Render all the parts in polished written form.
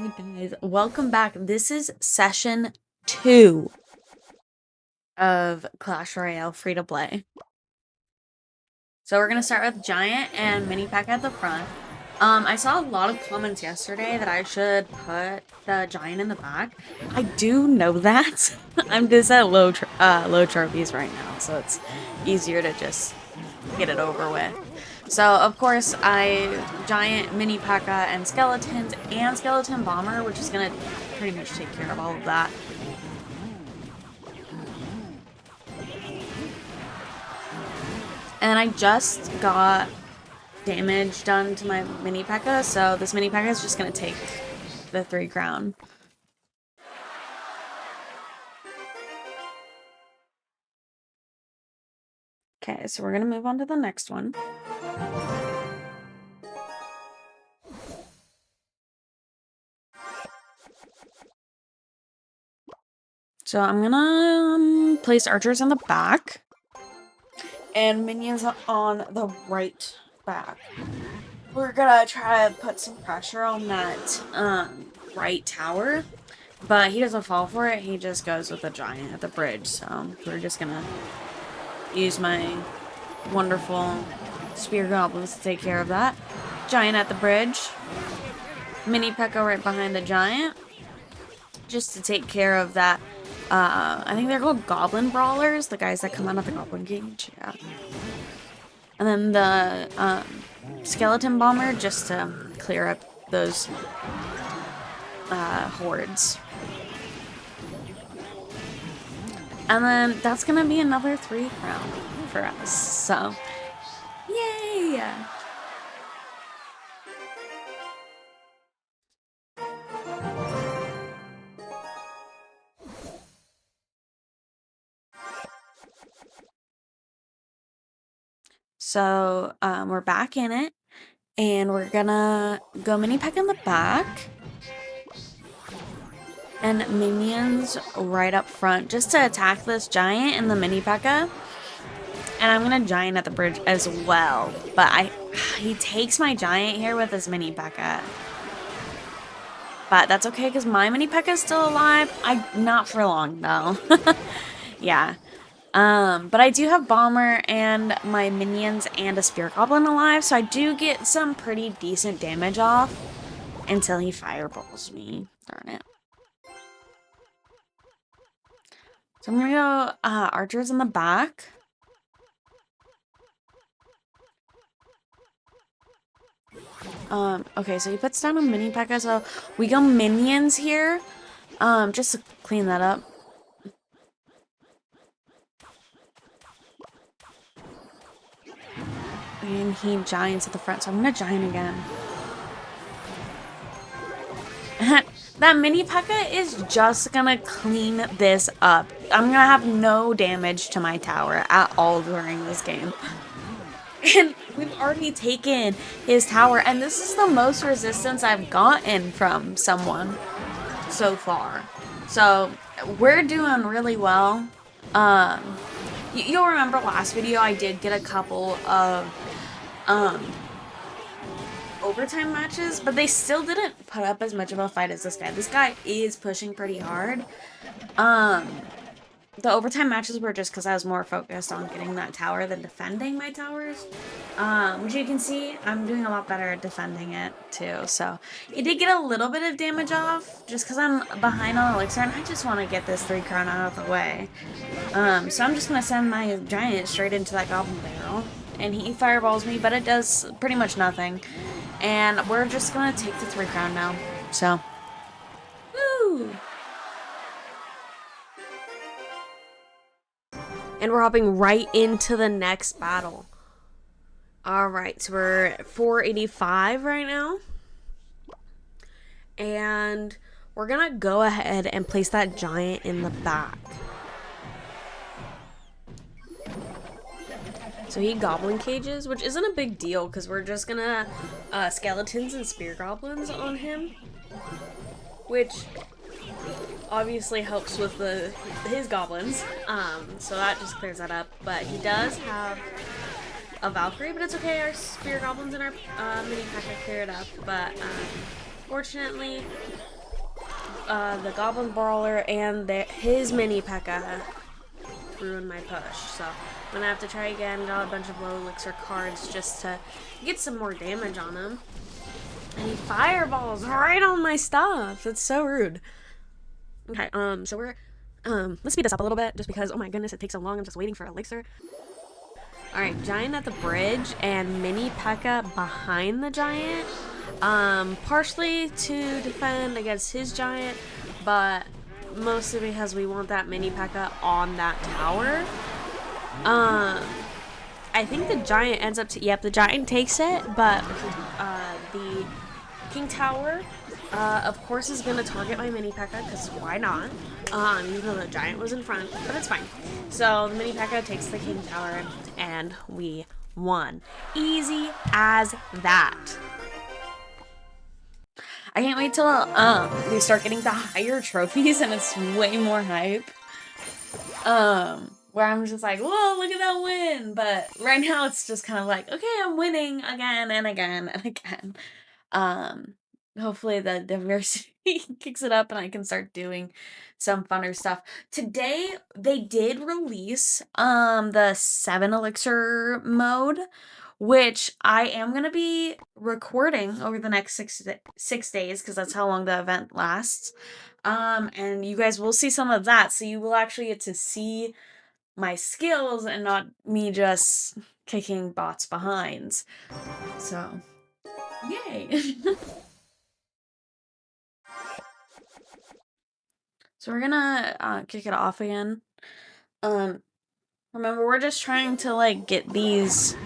Alright guys, welcome back. This is session 2 of Clash Royale free to play. So we're gonna start with Giant and Mini Pack at the front. I saw a lot of comments yesterday that I should put the Giant in the back. I do know that. I'm just at low trophies right now, so it's easier to just get it over with. So, of course, Giant, Mini P.E.K.K.A, and Skeletons, and Skeleton Bomber, which is gonna pretty much take care of all of that. And I just got damage done to my Mini P.E.K.K.A, so this Mini P.E.K.K.A is just gonna take the 3 crown. Okay, so we're gonna move on to the next one. So I'm gonna place archers on the back and minions on the right back. We're gonna try to put some pressure on that right tower, but he doesn't fall for it. He just goes with the Giant at the bridge. So we're just gonna use my wonderful spear goblins to take care of that. Giant at the bridge. Mini P.E.K.K.A right behind the Giant, just to take care of that. I think they're called Goblin Brawlers, the guys that come out of the Goblin Cage. Yeah. And then the Skeleton Bomber, just to clear up those hordes. And then that's gonna be another 3 crown for us. So, yay! So, we're back in it, and we're gonna go Mini P.E.K.K.A in the back, and minions right up front, just to attack this Giant and the Mini P.E.K.K.A. And I'm gonna Giant at the bridge as well, but he takes my Giant here with his Mini P.E.K.K.A. But that's okay, because my Mini P.E.K.K.A is still alive. Not for long, though. Yeah. But I do have Bomber and my minions and a Spear Goblin alive, so I do get some pretty decent damage off until he fireballs me. Darn it. So I'm gonna go archers in the back. Okay, so he puts down a Mini P.E.K.K.A, so we go minions here, just to clean that up. And he Giants at the front, so I'm gonna Giant again. That Mini P.E.K.K.A is just gonna clean this up. I'm gonna have no damage to my tower at all during this game. And we've already taken his tower, and this is the most resistance I've gotten from someone so far. So we're doing really well. You'll remember last video I did get a couple of overtime matches, but they still didn't put up as much of a fight as this guy. This guy is pushing pretty hard. The overtime matches were just because I was more focused on getting that tower than defending my towers. Which you can see, I'm doing a lot better at defending it, too. So, it did get a little bit of damage off, just because I'm behind on Elixir, and I just want to get this 3 crown out of the way. So I'm just going to send my Giant straight into that Goblin Barrel, and he fireballs me, but it does pretty much nothing. And we're just going to take the 3 crown now. So, woo! And we're hopping right into the next battle. Alright, so we're at 485 right now. And we're gonna go ahead and place that Giant in the back. So he Goblin Cages, which isn't a big deal, because we're just gonna Skeletons and Spear Goblins on him. Which obviously helps with his goblins, so that just clears that up. But he does have a Valkyrie, but it's okay. Our Spear Goblins and our Mini P.E.K.K.A clear it up. But fortunately, the Goblin Brawler and his mini P.E.K.K.A. ruined my push. So I'm gonna have to try again. Got a bunch of low elixir cards just to get some more damage on him. And he fireballs right on my stuff. That's so rude. Okay, so we're let's speed this up a little bit just because, oh my goodness, it takes so long. I'm just waiting for elixir. Alright, giant at the bridge and mini P.E.K.K.A. behind the giant. Partially to defend against his giant, but mostly because we want that mini P.E.K.K.A. on that tower. I think the giant ends up yep, the giant takes it, but the King Tower, of course, is gonna target my mini P.E.K.K.A. because why not? Even though the giant was in front, but it's fine. So the mini P.E.K.K.A. takes the King Tower, and we won. Easy as that. I can't wait till we start getting the higher trophies and it's way more hype. Where I'm just like, whoa, look at that win. But right now it's just kind of like, okay, I'm winning again and again and again. Hopefully the diversity kicks it up and I can start doing some funner stuff. Today they did release the 7 elixir mode, which I am going to be recording over the next 6 days because that's how long the event lasts. And you guys will see some of that, so you will actually get to see my skills and not me just kicking bots behinds. So, yay! So we're gonna kick it off again. Remember, we're just trying to like get these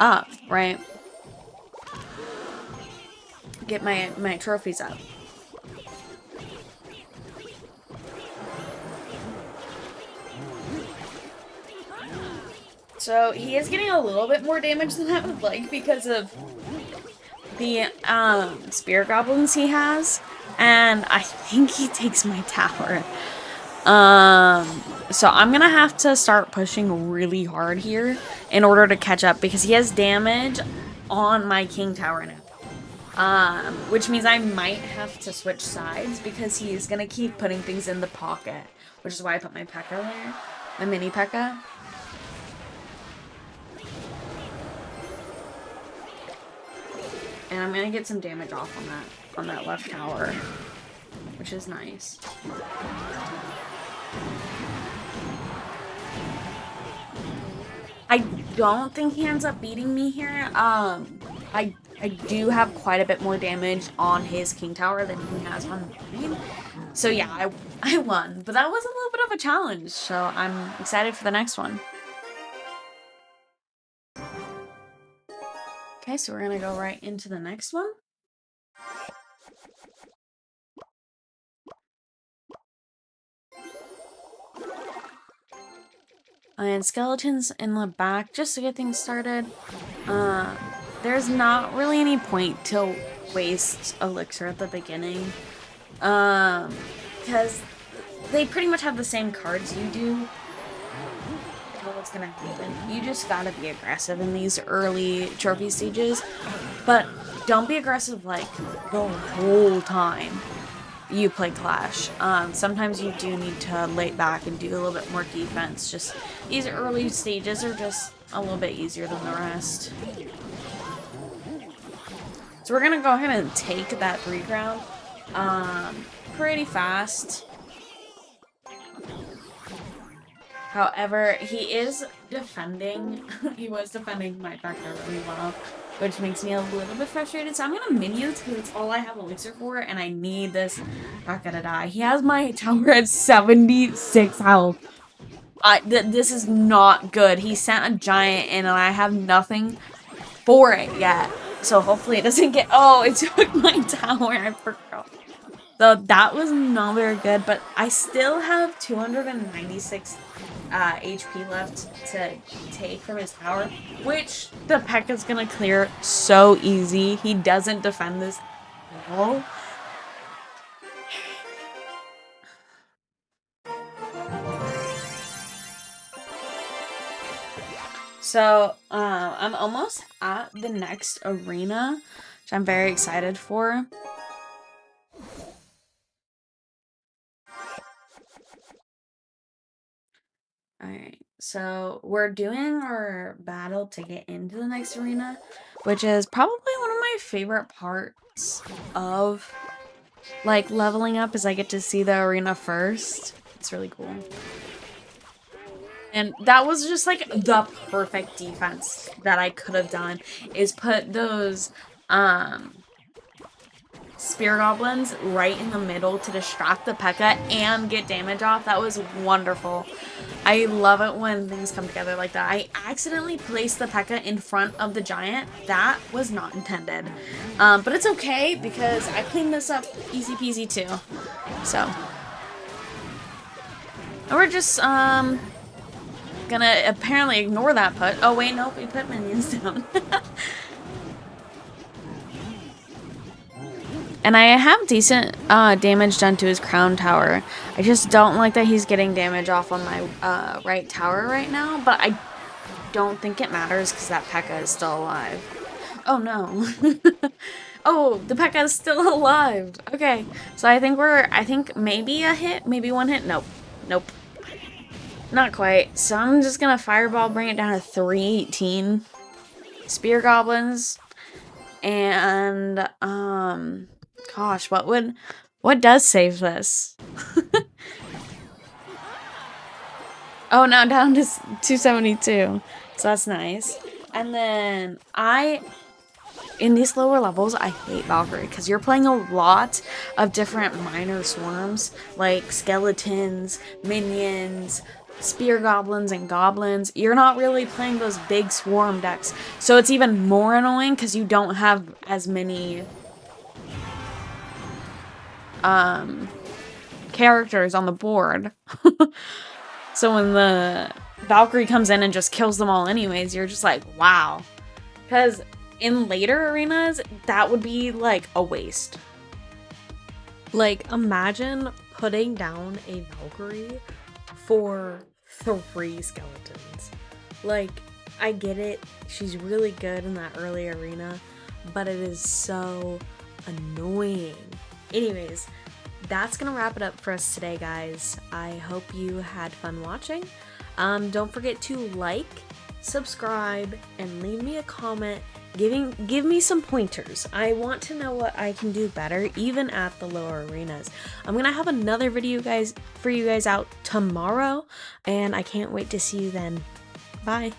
up, right? Get my trophies up. So he is getting a little bit more damage than I would like because of the spear goblins he has, and I think he takes my tower. So I'm gonna have to start pushing really hard here in order to catch up because he has damage on my king tower now. Which means I might have to switch sides because he's gonna keep putting things in the pocket, which is why I put my P.E.K.K.A. there, my mini P.E.K.K.A. And I'm gonna get some damage off on that left tower, which is nice. I don't think he ends up beating me here. I do have quite a bit more damage on his king tower than he has on mine. So yeah, I won, but that was a little bit of a challenge. So I'm excited for the next one. Okay, so we're gonna go right into the next one. And skeletons in the back, just to get things started. There's not really any point to waste elixir at the beginning. Because they pretty much have the same cards you do. What's gonna happen? You just gotta be aggressive in these early trophy stages. But don't be aggressive like the whole time you play Clash. Sometimes you do need to lay back and do a little bit more defense. Just these early stages are just a little bit easier than the rest. So we're gonna go ahead and take that 3 crown pretty fast. However, he is defending, he was defending my P.E.K.K.A. really well, which makes me a little bit frustrated. So I'm gonna minions because it's all I have elixir for, and I need this P.E.K.K.A. to die. He has my tower at 76 health. This is not good. He sent a giant in, and I have nothing for it yet. So hopefully it doesn't get. Oh, it took my tower. I forgot. So that was not very good, but I still have 296 HP left to take from his tower, which the P.E.K.K.A. is gonna clear so easy. He doesn't defend this at all. So, I'm almost at the next arena, which I'm very excited for. Alright, so we're doing our battle to get into the next arena, which is probably one of my favorite parts of, like, leveling up, is I get to see the arena first. It's really cool. And that was just, like, the perfect defense that I could have done, is put those, spear goblins right in the middle to distract the P.E.K.K.A. and get damage off. That was wonderful. I love it when things come together like that. I accidentally placed the P.E.K.K.A. in front of the giant. That was not intended. But it's okay because I cleaned this up easy peasy too. So. And we're just, gonna apparently ignore that put. Oh wait, nope, we put minions down. And I have decent damage done to his crown tower. I just don't like that he's getting damage off on my right tower right now, but I don't think it matters because that P.E.K.K.A. is still alive. Oh no. Oh, the P.E.K.K.A. is still alive. Okay, so I think maybe a hit, maybe one hit. Nope. Nope. Not quite. So I'm just gonna fireball, bring it down to 318 spear goblins. And gosh, what does save this? Oh, now down to 272. So that's nice. And then in these lower levels, I hate Valkyrie because you're playing a lot of different minor swarms, like skeletons, minions, spear goblins, and goblins. You're not really playing those big swarm decks. So it's even more annoying because you don't have as many characters on the board. So when the Valkyrie comes in and just kills them all anyways, you're just like, wow. Because in later arenas, that would be like a waste. Like, imagine putting down a Valkyrie for 3 skeletons. Like, I get it, she's really good in that early arena, but it is so annoying. Anyways, that's gonna wrap it up for us today, guys. I hope you had fun watching. Don't forget to like, subscribe, and leave me a comment. Give me some pointers. I want to know what I can do better, even at the lower arenas. I'm gonna have another video for you guys out tomorrow, and I can't wait to see you then. Bye.